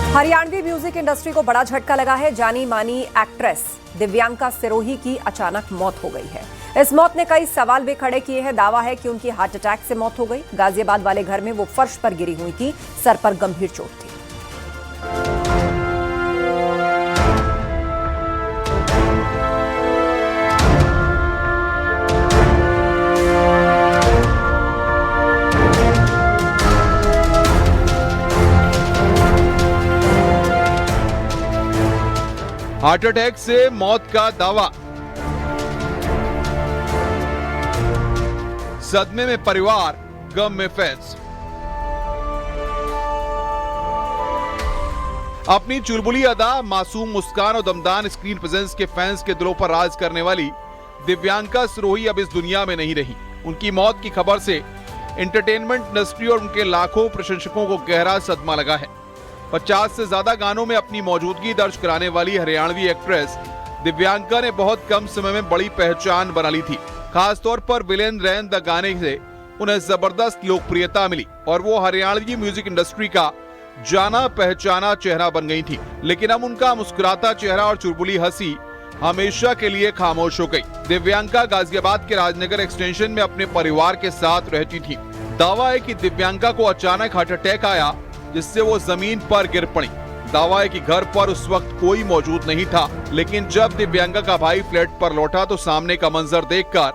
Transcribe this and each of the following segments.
Haryanvi music industry को बड़ा झटका लगा है। जानी मानी एक्ट्रेस दिव्यांका सिरोही की अचानक मौत हो गई है। इस मौत ने कई सवाल भी खड़े किए हैं। दावा है कि उनकी हार्ट अटैक से मौत हो गई। गाजियाबाद वाले घर में वो फर्श पर गिरी हुई थी। सर पर गंभीर चोट थी। हार्ट अटैक से मौत का दावा। सदमे में परिवार, गम में फैंस। अपनी चुलबुली अदा, मासूम मुस्कान और दमदार स्क्रीन प्रेजेंस के फैंस के दिलों पर राज करने वाली दिव्यांका सिरोही अब इस दुनिया में नहीं रही। उनकी मौत की खबर से एंटरटेनमेंट इंडस्ट्री और उनके लाखों प्रशंसकों को गहरा सदमा लगा है। 50 से ज्यादा गानों में अपनी मौजूदगी दर्ज कराने वाली हरियाणवी एक्ट्रेस दिव्यांका ने बहुत कम समय में बड़ी पहचान बना ली थी। खासतौर पर विलेन रैन द गाने से उन्हें जबरदस्त लोकप्रियता मिली और वो हरियाणवी म्यूजिक इंडस्ट्री का जाना पहचाना चेहरा बन गई थी। लेकिन अब उनका मुस्कुराता चेहरा और चुलबुली हंसी हमेशा के लिए खामोश हो गई। दिव्यांका गाजियाबाद के राजनगर एक्सटेंशन में अपने परिवार के साथ रहती थी। दावा है कि दिव्यांका को अचानक हार्ट अटैक आया, जिससे वो जमीन पर गिर पड़ी। दावा है कि घर पर उस वक्त कोई मौजूद नहीं था, लेकिन जब दिव्यांका का भाई फ्लैट पर लौटा तो सामने का मंजर देखकर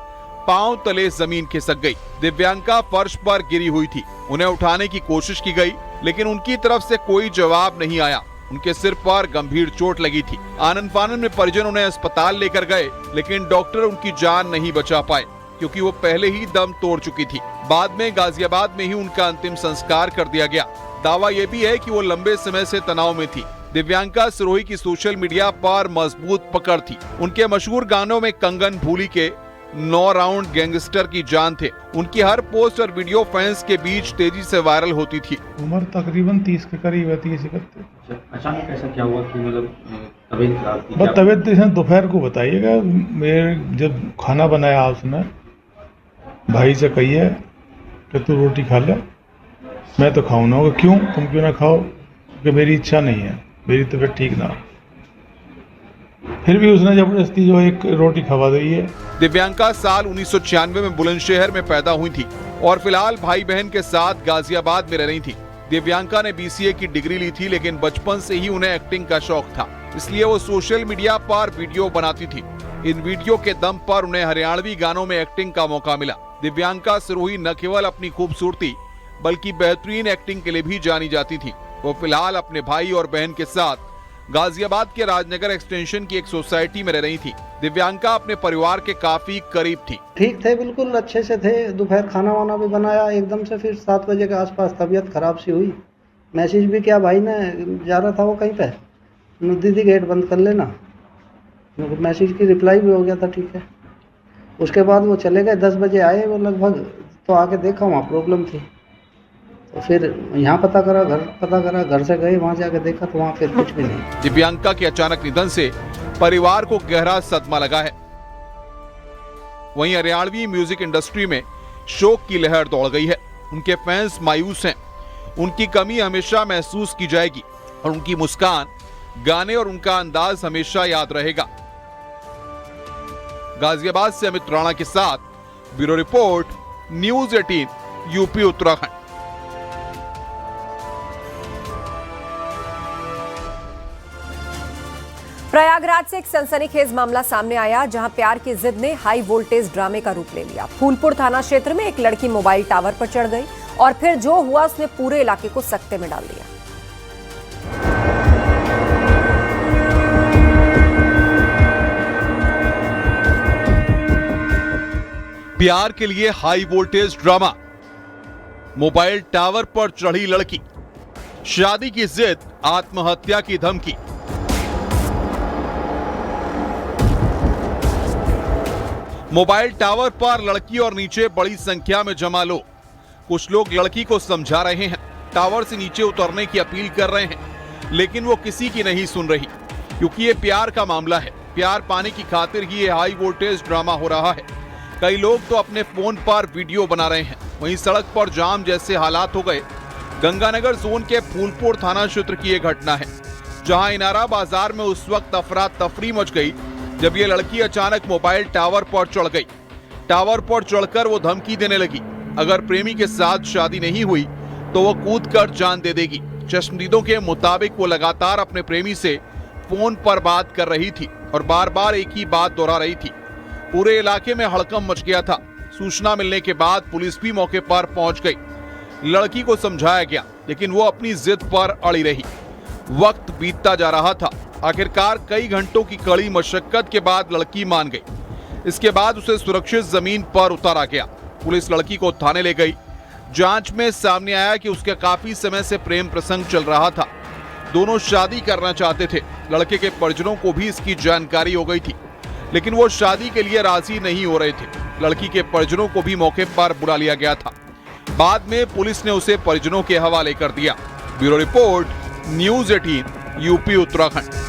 पांव तले जमीन खिसक गई। दिव्यांका फर्श पर गिरी हुई थी। उन्हें उठाने की कोशिश की गई, लेकिन उनकी तरफ से कोई जवाब नहीं आया। उनके सिर पर गंभीर चोट लगी थी। आनन फानन में परिजन उन्हें अस्पताल लेकर गए, लेकिन डॉक्टर उनकी जान नहीं बचा पाए, क्योंकि वो पहले ही दम तोड़ चुकी थी। बाद में गाजियाबाद में ही उनका अंतिम संस्कार कर दिया गया। दावा यह भी है कि वो लंबे समय से तनाव में थी। दिव्यांका सिरोही की सोशल मीडिया पर मजबूत पकड़ थी। उनके मशहूर गानों में कंगन भूली के 9 राउंड गैंगस्टर की जान थे। उनकी हर पोस्ट और वीडियो फैंस के बीच तेजी से वायरल होती थी। उम्र तकरीबन 30 के करीब है, 30-31। अचानक ऐसा क्या हुआ कि मतलब तबीयत खराब थी? बस तबीयत इसने दोपहर को बताइएगा। मेरे जब खाना बनाया उसने भाई से कहिए कि तू रोटी खा ले, मैं तो खाऊं ना। क्यों, तुम क्यों ना खाओ? कि मेरी इच्छा नहीं है, मेरी तबीयत ठीक ना। फिर भी उसने जबरदस्ती जो एक रोटी खवा दी है। दिव्यांका साल 1996 में बुलंदशहर में पैदा हुई थी और फिलहाल भाई बहन के साथ गाजियाबाद में रह रही थी। दिव्यांका ने BCA की डिग्री ली थी, लेकिन बचपन से ही उन्हें एक्टिंग का शौक था, इसलिए वो सोशल मीडिया पर वीडियो बनाती थी। इन वीडियो के दम पर उन्हें हरियाणवी गानों में एक्टिंग का मौका मिला। दिव्यांका सिरोही न केवल अपनी खूबसूरती बल्कि बेहतरीन एक्टिंग के लिए भी जानी जाती थी। वो फिलहाल अपने भाई और बहन के साथ गाजियाबाद के राजनगर एक्सटेंशन की एक सोसाइटी में रह रही थी। दिव्यांका अपने परिवार के काफी करीब थी। ठीक थे, बिल्कुल अच्छे से थे। दोपहर खाना वाना भी बनाया एकदम से, फिर 7 बजे के आसपास तबीयत खराब सी हुई। मैसेज भी किया भाई ने, जा रहा था वो कहीं पे, दीदी गेट बंद कर लेना। मैसेज की रिप्लाई भी हो गया था, ठीक है। उसके बाद वो चले गए। 10 बजे आए वो लगभग, तो आके देखा वहाँ प्रॉब्लम थी। तो फिर यहाँ पता करा, घर से गए, वहाँ जाके देखा तो वहाँ फिर कुछ भी नहीं। दिव्यांका के अचानक निधन से परिवार को गहरा सदमा लगा है। वहीं हरियाणवी म्यूजिक इंडस्ट्री में शोक की लहर दौड़ गई है। उनके फैंस मायूस हैं। उनकी कमी हमेशा महसूस की जाएगी और उनकी मुस्कान, गाने और उनका अंदाज हमेशा याद रहेगा। गाजियाबाद से अमित राणा के साथ bureau report, news 18, UP Uttarakhand. Prayagraj से एक सनसनीखेज मामला सामने आया, जहां प्यार की जिद ने हाई वोल्टेज ड्रामे का रूप ले लिया। फूलपुर थाना क्षेत्र में एक लड़की मोबाइल टावर पर चढ़ गई और फिर जो हुआ उसने पूरे इलाके को सकते में डाल दिया। प्यार के लिए high voltage drama, mobile tower पर चढ़ी लड़की, शादी की जिद, आत्महत्या की धमकी। मोबाइल टावर पर लड़की और नीचे बड़ी संख्या में जमा लोग। कुछ लोग लड़की को समझा रहे हैं, टावर से नीचे उतरने की अपील कर रहे हैं, लेकिन वो किसी की नहीं सुन रही, क्योंकि ये प्यार का मामला है। प्यार पाने की खातिर ही ये हाई वोल्टेज ड्रामा हो रहा है। कई लोग तो अपने फोन पर वीडियो बना रहे हैं। वहीं सड़क पर जाम जैसे हालात हो गए गंगानगर जोन के फूलपुर थाना क्षेत्र की यह घटना है, जहां इनारा बाजार में उस वक्त अफरा तफरी मच गई जब ये लड़की अचानक मोबाइल टावर पर चढ़ गई। टावर पर चढ़कर वो धमकी देने लगी, अगर प्रेमी के साथ शादी नहीं हुई तो वो कूदकर जान दे देगी। चश्मदीदों के मुताबिक वो लगातार अपने प्रेमी से फोन पर बात कर रही थी और बार बार एक ही बात दोहरा रही थी। पूरे इलाके में हड़कंप मच गया था। सूचना मिलने के बाद पुलिस भी मौके पर पहुंच गई। लड़की को समझाया गया, लेकिन वो अपनी जिद पर अड़ी रही। वक्त बीतता जा रहा था। आखिरकार कई घंटों की कड़ी मशक्कत के बाद लड़की मान गई। इसके बाद उसे सुरक्षित जमीन पर उतारा गया। पुलिस लड़की को थाने ले गई। जांच में सामने आया कि उसके काफी समय से प्रेम प्रसंग चल रहा था। दोनों शादी करना चाहते थे। लड़के के परिजनों को भी इसकी जानकारी हो गई थी, लेकिन वो शादी के लिए राजी नहीं हो रहे थे। लड़की के परिजनों को भी मौके पर बुला लिया गया था। बाद में पुलिस ने उसे परिजनों के हवाले कर दिया। Bureau report, news 18, UP Uttarakhand.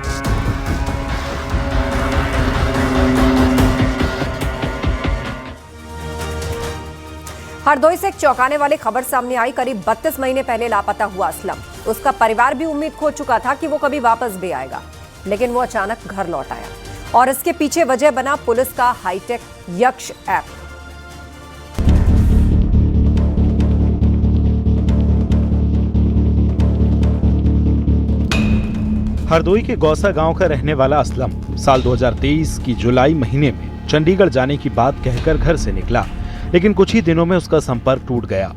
Hardoi से एक चौंकाने वाली खबर सामने आई। करीब 32 महीने पहले लापता हुआ असलम। उसका परिवार भी उम्मीद खो चुका था कि वो कभी वापस भी आएगा, लेकिन वो अचानक घर लौट आया और इसके पीछे वजह बना पुलिस का हाईटेक यक्ष ऐप। हरदोई के गौसा गांव का रहने वाला असलम साल 2023 की जुलाई महीने में चंडीगढ़ जाने की बात कहकर घर से निकला, लेकिन कुछ ही दिनों में उसका संपर्क टूट गया।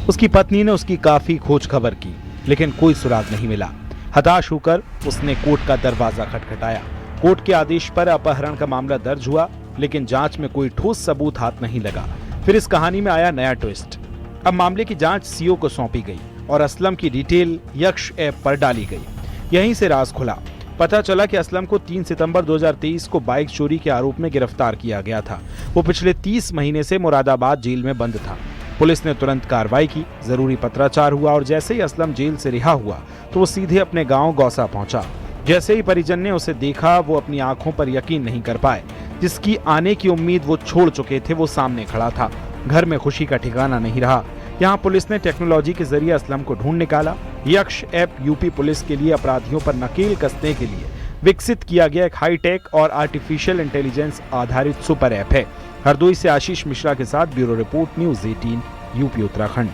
उसकी पत्नी ने उसकी काफी खोज खबर की, लेकिन कोई सुराग नहीं मिला। हताश होकर उसने कोर्ट का दरवाजा खटखटाया। कोर्ट के आदेश पर अपहरण का मामला दर्ज हुआ, लेकिन जांच में कोई ठोस सबूत हाथ नहीं लगा। फिर इस कहानी में आया नया ट्विस्ट। अब मामले की जांच सीओ को सौंपी गई और असलम की डिटेल यक्ष ऐप पर डाली गई। यहीं से राज खुला। पता चला कि असलम को 3 सितंबर 2023 को बाइक चोरी के आरोप में गिरफ्तार किया गया था। वो पिछले 30 महीने से मुरादाबाद जेल में बंद था। पुलिस ने तुरंत कार्रवाई की, जरूरी पत्राचार हुआ और जैसे ही असलम जेल से रिहा हुआ तो वो सीधे अपने गांव गौसा पहुंचा। जैसे ही परिजन ने उसे देखा, वो अपनी आंखों पर यकीन नहीं कर पाए। जिसकी आने की उम्मीद वो छोड़ चुके थे, वो सामने खड़ा था। घर में खुशी का ठिकाना नहीं रहा। यहाँ पुलिस ने टेक्नोलॉजी के जरिए असलम को ढूंढ निकाला। यक्ष ऐप यूपी पुलिस के लिए अपराधियों पर नकेल कसने के लिए विकसित किया गया एक हाईटेक और आर्टिफिशियल इंटेलिजेंस आधारित सुपर ऐप है। हरदोई से आशीष मिश्रा के साथ bureau report, news 18, UP Uttarakhand.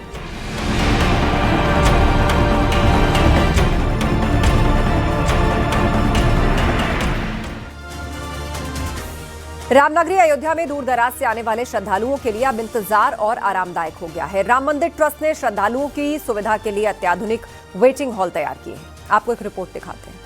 Ramnagari Ayodhya में दूर दराज से आने वाले श्रद्धालुओं के लिए अब इंतजार और आरामदायक हो गया है। राम मंदिर ट्रस्ट ने श्रद्धालुओं की सुविधा के लिए अत्याधुनिक वेटिंग हॉल तैयार किए हैं। आपको एक रिपोर्ट दिखाते हैं।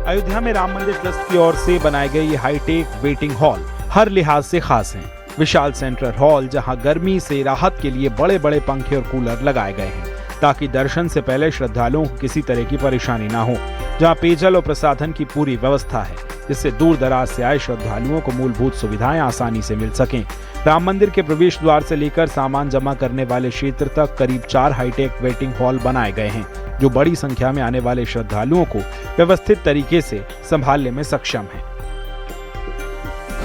अयोध्या में राम मंदिर ट्रस्ट की ओर से बनाए गए ये हाईटेक वेटिंग हॉल हर लिहाज से खास हैं। विशाल सेंट्रल हॉल, जहां गर्मी से राहत के लिए बड़े बड़े पंखे और कूलर लगाए गए हैं, ताकि दर्शन से पहले श्रद्धालुओं को किसी तरह की परेशानी ना हो। जहां पेयजल और प्रसाधन की पूरी व्यवस्था है, जिससे दूर दराज से आए श्रद्धालुओं को मूलभूत सुविधाएं आसानी से मिल सकें। राम मंदिर के प्रवेश द्वार से लेकर सामान जमा करने वाले क्षेत्र तक करीब 4 हाईटेक वेटिंग हॉल बनाए गए हैं, जो बड़ी संख्या में आने वाले श्रद्धालुओं को व्यवस्थित तरीके से संभालने में सक्षम है।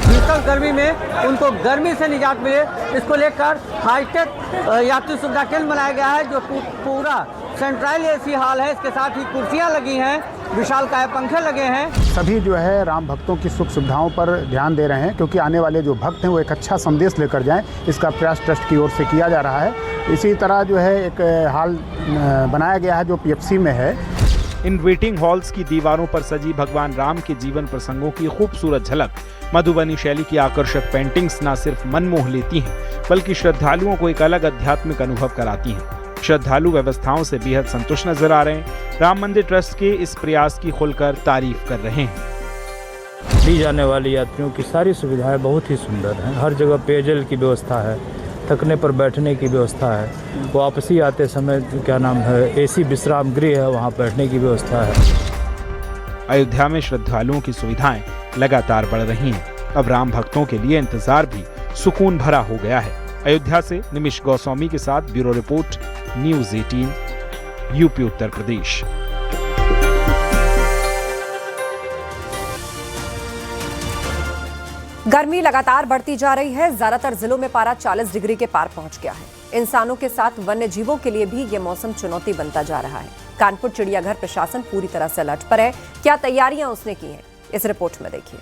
भीषण गर्मी में उनको गर्मी से निजात मिले, इसको लेकर हाईटेक यात्री सुविधा केंद्र बनाया गया है, जो पूरा सेंट्रल एसी हॉल है। इसके साथ ही कुर्सियां लगी हैं, विशालकाय पंखे लगे हैं। सभी जो है राम भक्तों की सुख सुविधाओं पर ध्यान दे रहे हैं, क्योंकि आने वाले जो भक्त हैं वो एक अच्छा संदेश लेकर जाएं, इसका प्रयास ट्रस्ट की ओर से किया जा रहा है। इसी तरह जो है एक हॉल बनाया गया है जो पीएफसी में है। इन वेटिंग हॉल्स की दीवारों पर सजी भगवान राम के जीवन प्रसंगों की खूबसूरत झलक, मधुबनी शैली की आकर्षक पेंटिंग्स न सिर्फ मन मोह लेती हैं, बल्कि श्रद्धालुओं को एक अलग आध्यात्मिक अनुभव कराती हैं। श्रद्धालु व्यवस्थाओं से बेहद संतुष्ट नजर आ रहे हैं। राम मंदिर ट्रस्ट के इस प्रयास की खुलकर तारीफ कर रहे हैं। ली जाने वाली यात्रियों की सारी सुविधाएं बहुत ही सुंदर हैं। हर जगह पेयजल की व्यवस्था है, थकने पर बैठने की व्यवस्था है, वापसी आते समय क्या नाम है एसी विश्राम गृह है, वहाँ बैठने की व्यवस्था है। अयोध्या में श्रद्धालुओं की सुविधाएं लगातार बढ़ रही हैं। अब राम भक्तों के लिए इंतजार भी सुकून भरा हो गया है। अयोध्या से निमिष गोस्वामी के साथ bureau report, news 18, UP Uttar Pradesh. गर्मी लगातार बढ़ती जा रही है। ज्यादातर जिलों में पारा 40 डिग्री के पार पहुंच गया है। इंसानों के साथ वन्य जीवों के लिए भी ये मौसम चुनौती बनता जा रहा है। कानपुर चिड़ियाघर प्रशासन पूरी तरह से अलर्ट पर है। क्या तैयारियां उसने की हैं, इस रिपोर्ट में देखिए।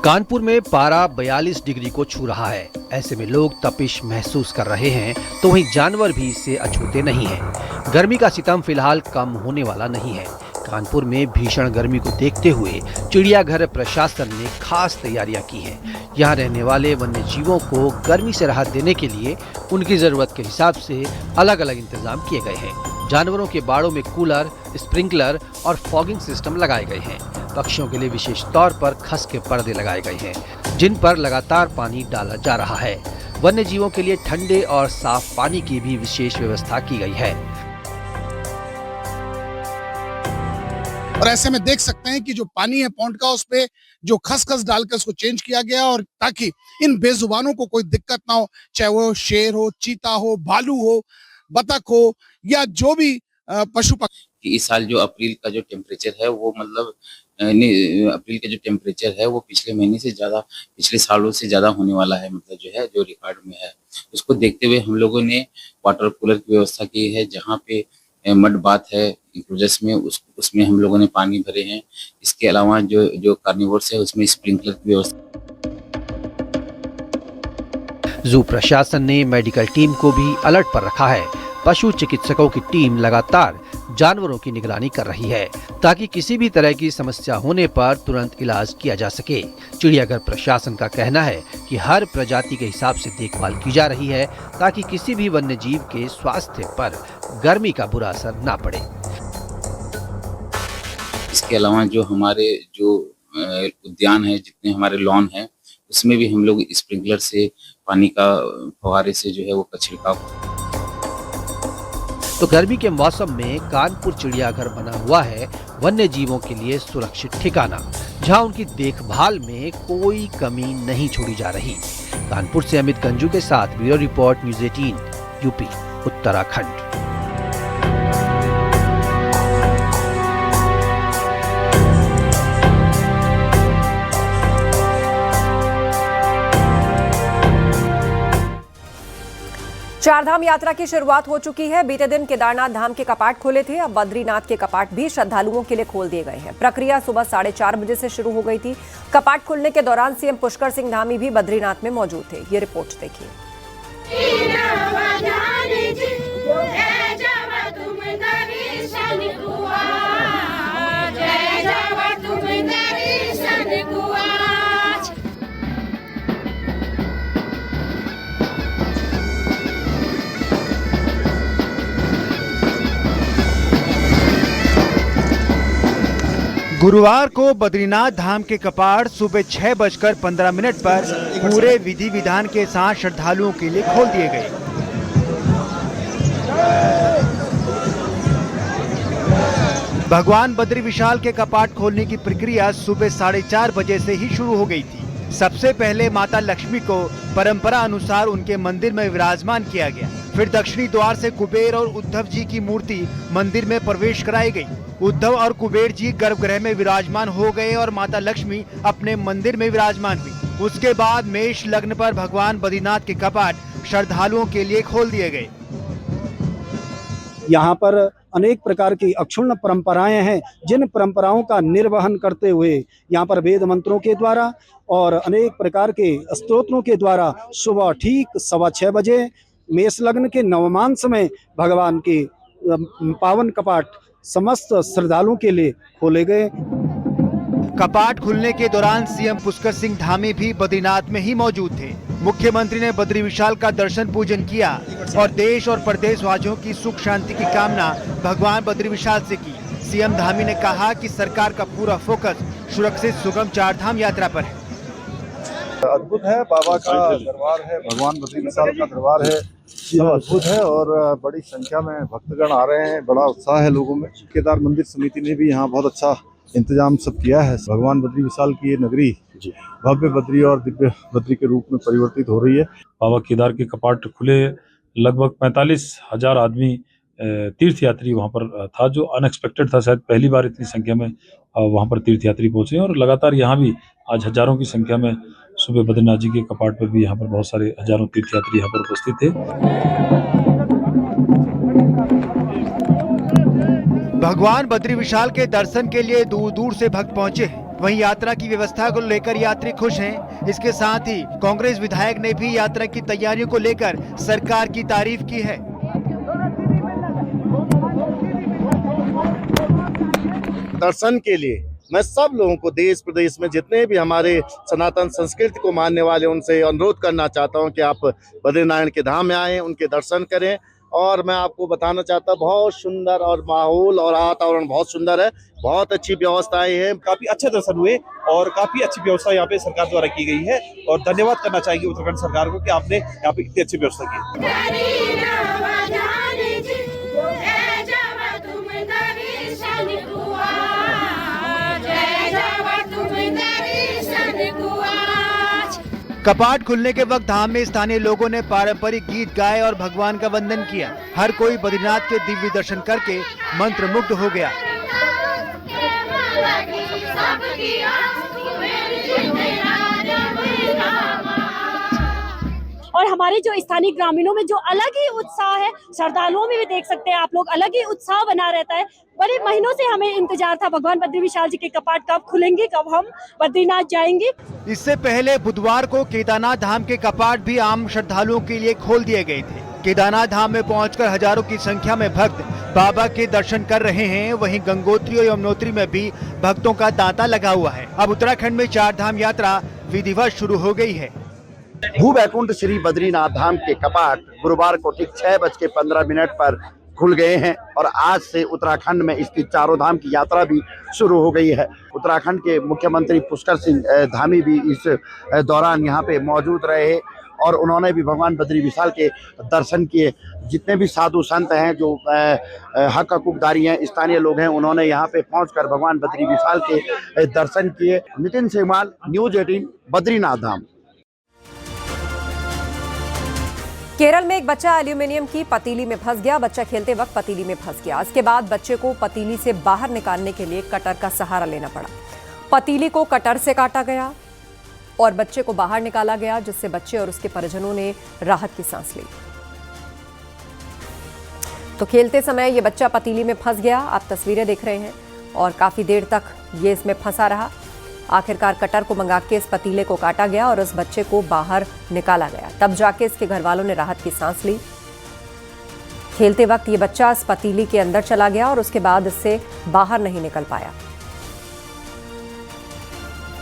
कानपुर में पारा 42 डिग्री को छू रहा है। ऐसे में लोग तपिश महसूस कर रहे हैं, तो वहीं जानवर भी इससे अछूते नहीं हैं। गर्मी का सितम फिलहाल कम होने वाला नहीं है। कानपुर में भीषण गर्मी को देखते हुए चिड़ियाघर प्रशासन ने खास तैयारियां की हैं। यहां रहने वाले वन्य जीवों को गर्मी से राहत देने के लिए उनकी जरूरत के हिसाब से अलग अलग इंतजाम किए गए हैं। जानवरों के बाड़ों में कूलर, स्प्रिंकलर और फॉगिंग सिस्टम लगाए गए हैं। पक्षियों के लिए विशेष तौर पर खस के पर्दे लगाए गए हैं, जिन पर लगातार पानी डाला जा रहा है। वन्य जीवों के लिए ठंडे और साफ पानी की भी विशेष व्यवस्था की गई है। और ऐसे में देख सकते हैं कि जो पानी है पॉन्ड का, उस पे जो खसखस डालकर उसको चेंज किया गया, और ताकि इन बेजुबानों को कोई दिक्कत ना हो, चाहे वो शेर हो, चीता हो, भालू हो, बतख हो या जो भी पशु पक्षी। इस साल जो अप्रैल का जो टेम्परेचर है वो मतलब अप्रैल का जो टेम्परेचर है वो पिछले महीने से ज्यादा, पिछले सालों से ज्यादा होने वाला है, मतलब जो है जो रिकॉर्ड में है। उसको देखते हुए हम लोगों ने वाटर कूलर की व्यवस्था की है, जहाँ पे मड बाथ है इंक्लूजर्स में, उसमें हम लोगों ने पानी भरे हैं। इसके अलावा जो कार्निवोर्स है उसमें स्प्रिंकलर की व्यवस्था। जू प्रशासन ने मेडिकल टीम को भी अलर्ट पर रखा है। पशु चिकित्सकों की टीम लगातार जानवरों की निगरानी कर रही है, ताकि किसी भी तरह की समस्या होने पर तुरंत इलाज किया जा सके। चिड़ियाघर प्रशासन का कहना है कि हर प्रजाति के हिसाब से देखभाल की जा रही है, ताकि किसी भी वन्य जीव के स्वास्थ्य पर गर्मी का बुरा असर ना पड़े। इसके अलावा जो हमारे जो उद्यान है, जितने हमारे लॉन है, उसमें भी हम लोग स्प्रिंकलर से पानी का फव्वारे से जो है वो छिड़काव। तो गर्मी के मौसम में कानपुर चिड़ियाघर बना हुआ है वन्य जीवों के लिए सुरक्षित ठिकाना, जहां उनकी देखभाल में कोई कमी नहीं छोड़ी जा रही। कानपुर से अमित गंजू के साथ bureau report, news 18 UP Uttarakhand. Chardham यात्रा की शुरुआत हो चुकी है। बीते दिन केदारनाथ धाम के कपाट खोले थे, अब बद्रीनाथ के कपाट भी श्रद्धालुओं के लिए खोल दिए गए हैं। प्रक्रिया सुबह 4:30 बजे से शुरू हो गई थी। कपाट खुलने के दौरान सीएम पुष्कर सिंह धामी भी बद्रीनाथ में मौजूद थे। ये रिपोर्ट देखिए। गुरुवार को बद्रीनाथ धाम के कपाट सुबह 6:15 पर पूरे विधि विधान के साथ श्रद्धालुओं के लिए खोल दिए गए। भगवान बद्री विशाल के कपाट खोलने की प्रक्रिया सुबह 4:30 बजे से ही शुरू हो गई थी। सबसे पहले माता लक्ष्मी को परंपरा अनुसार उनके मंदिर में विराजमान किया गया। फिर दक्षिणी द्वार से कुबेर और उद्धव जी की मूर्ति मंदिर में प्रवेश कराई गई। उद्धव और कुबेर जी गर्भगृह में विराजमान हो गए और माता लक्ष्मी अपने मंदिर में विराजमान हुई। उसके बाद मेष लग्न पर भगवान बद्रीनाथ के कपाट श्रद्धालुओं के लिए खोल दिए गए। यहाँ पर अनेक प्रकार की अक्षुण्ण परंपराएं हैं, जिन परंपराओं का निर्वहन करते हुए यहाँ पर वेद मंत्रों के द्वारा और अनेक प्रकार के स्तोत्रों के द्वारा सुबह ठीक 6:15 बजे मेष लग्न के नवमांश में भगवान के पावन कपाट समस्त श्रद्धालुओं के लिए खोले गए। कपाट खुलने के दौरान सीएम पुष्कर सिंह धामी भी बद्रीनाथ में ही मौजूद थे। मुख्यमंत्री ने बद्री विशाल का दर्शन पूजन किया और देश और प्रदेश वासियों की सुख शांति की कामना भगवान बद्री विशाल से की। सीएम धामी ने कहा कि सरकार का पूरा फोकस सुरक्षित सुगम चारधाम यात्रा पर है। अद्भुत है, बाबा का दरबार है, भगवान बद्री विशाल का दरबार है, सब अद्भुत है और बड़ी संख्या में भक्तगण आ रहे हैं, बड़ा उत्साह है लोगों में। केदार मंदिर समिति ने भी यहाँ बहुत अच्छा इंतजाम सब किया है। भगवान बद्री विशाल की ये नगरी भव्य बद्री और दिव्य बद्री के रूप में परिवर्तित हो रही है। बाबा केदार के कपाट खुले, लगभग 45,000 आदमी तीर्थ यात्री वहाँ पर था, जो अनएक्सपेक्टेड था। शायद पहली बार इतनी संख्या में वहाँ पर तीर्थ यात्री पहुंचे और लगातार यहाँ भी आज हजारों की संख्या में सुबह बद्रीनाथ जी के कपाट पर भी यहाँ पर बहुत सारे हजारों तीर्थ यात्री यहाँ पर उपस्थित थे। भगवान बद्री विशाल के दर्शन के लिए दूर दूर से भक्त पहुंचे हैं। वहीं यात्रा की व्यवस्था को लेकर यात्री खुश हैं। इसके साथ ही कांग्रेस विधायक ने भी यात्रा की तैयारियों को लेकर सरकार की तारीफ की है। दर्शन के लिए मैं सब लोगों को, देश प्रदेश में जितने भी हमारे सनातन संस्कृति को मानने वाले, उनसे अनुरोध करना चाहता हूं कि आप बद्रीनारायण के धाम में आएं, उनके दर्शन करें। और मैं आपको बताना चाहता हूं, बहुत सुंदर और माहौल और वातावरण बहुत सुंदर है, बहुत अच्छी व्यवस्थाएं हैं। काफी अच्छे दर्शन हुए और काफी अच्छी व्यवस्था यहाँ पे सरकार द्वारा की गई है और धन्यवाद करना चाहेंगे उत्तराखंड सरकार को कि आपने यहाँ पे इतनी अच्छी व्यवस्था की। कपाट खुलने के वक्त धाम में स्थानीय लोगों ने पारंपरिक गीत गाए और भगवान का वंदन किया। हर कोई बद्रीनाथ के दिव्य दर्शन करके मंत्रमुग्ध हो गया। और हमारे जो स्थानीय ग्रामीणों में जो अलग ही उत्साह है, श्रद्धालुओं में भी देख सकते हैं आप लोग, अलग ही उत्साह बना रहता है। बड़े महीनों से हमें इंतजार था भगवान बद्री विशाल जी के कपाट कब खुलेंगे, कब हम बद्रीनाथ जाएंगे। इससे पहले बुधवार को केदारनाथ धाम के कपाट भी आम श्रद्धालुओं के लिए खोल दिए गए थे। केदारनाथ धाम में पहुंचकर हजारों की संख्या में भक्त बाबा के दर्शन कर रहे हैं। वहीं गंगोत्री और यमुनोत्री में भी भक्तों का तांता लगा हुआ है। अब उत्तराखंड में 4 धाम यात्रा विधिवत शुरू हो गई है। भू बैकुंठ श्री बद्रीनाथ धाम के कपाट गुरुवार को ठीक 6:15 पर खुल गए हैं और आज से उत्तराखंड में इसकी चारों धाम की यात्रा भी शुरू हो गई है। उत्तराखंड के मुख्यमंत्री पुष्कर सिंह धामी भी इस दौरान यहाँ पे मौजूद रहे और उन्होंने भी भगवान बद्री विशाल के दर्शन किए। जितने भी साधु संत हैं, जो हक हकूकदारी हैं, स्थानीय लोग हैं, उन्होंने यहाँ पे पहुंचकर भगवान बद्री विशाल के दर्शन किए। नितिन सेगवाल, न्यूज़ 18, बद्रीनाथ धाम। केरल में एक बच्चा एल्यूमिनियम की पतीली में फंस गया। बच्चा खेलते वक्त पतीली में फंस गया। इसके बाद बच्चे को पतीली से बाहर निकालने के लिए कटर का सहारा लेना पड़ा। पतीली को कटर से काटा गया और बच्चे को बाहर निकाला गया, जिससे बच्चे और उसके परिजनों ने राहत की सांस ली। तो खेलते समय ये बच्चा पतीली में फंस गया। आप तस्वीरें देख रहे हैं और काफी देर तक ये इसमें फंसा रहा। आखिरकार कटर को मंगा के इस पतीले को काटा गया और उस बच्चे को बाहर निकाला गया। तब जाके इसके घर वालों ने राहत की सांस ली। खेलते वक्त ये बच्चा इस पतीली के अंदर चला गया और उसके बाद इससे बाहर नहीं निकल पाया।